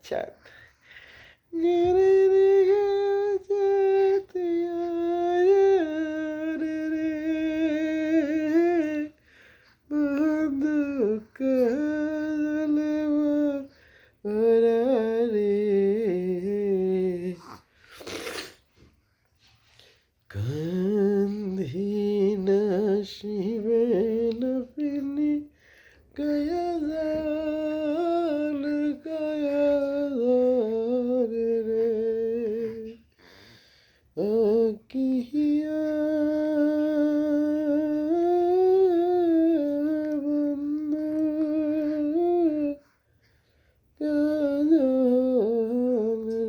চান। বন্ধু কালে রে কান্ধি না শিবে না ফিনি কায়াজাল রে কিহিয়া বন্ধু কাজল রে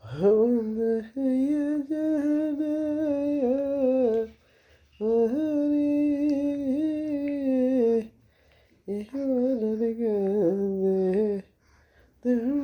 हम ये जाने हरी गए तुम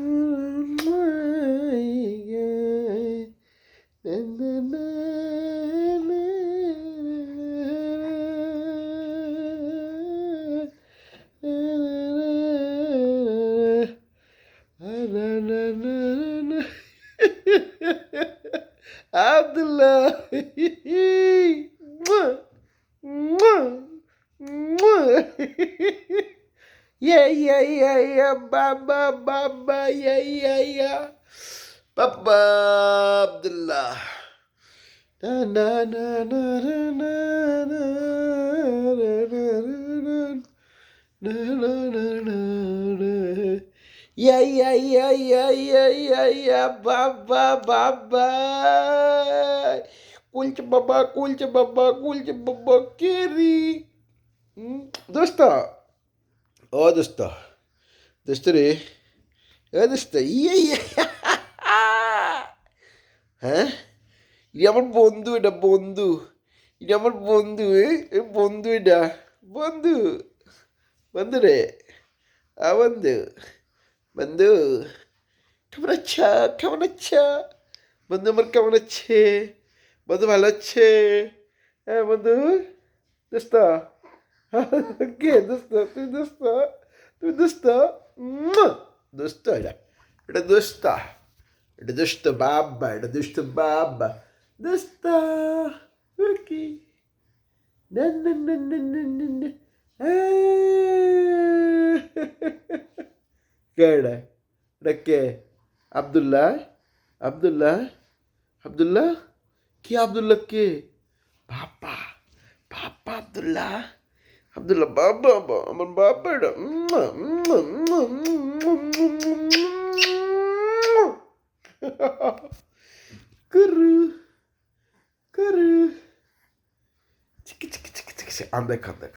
Abdullah. Yeah, Baba, yeah. Baba Abdullah. Na na na na na na na na na na na. Yeah, Baba. Kulcha Baba, Kiri. দোস্ত ও দোস্ত দোস্ত রে এ দোস্ত হ্যাঁ এটা আমার বন্ধু, এটা বন্ধু, এটা আমার বন্ধু, বন্ধু, এটা বন্ধু, বন্ধু রে বন্ধু, বন্ধু কেমন আচ্ছা, কেমন আচ্ছা বন্ধু, আমার কেমন আছে বন্ধু, ভালো আছে হ্যাঁ বন্ধু, দোস্ত কে দোস্ত, তুই দোস্ত, তুই দোস্ত, দোস্ত, এটা দোস্ত, এটা দোস্ত বাবা, এটা দোস্ত বাবা, দোস্ত ওকে না না না না না না না কে এটা কে আব্দুল্লাহ, আব্দুল্লাহ, আব্দুল্লাহ কে, আব্দুল্লাহ কে বাবা, বাবা আব্দুল্লাহ, আব্দুল্লাহ বাবা, আমার বাবা এটা করু করু চিকি চিকি চিকি চিকি আন্দাক আন্দাক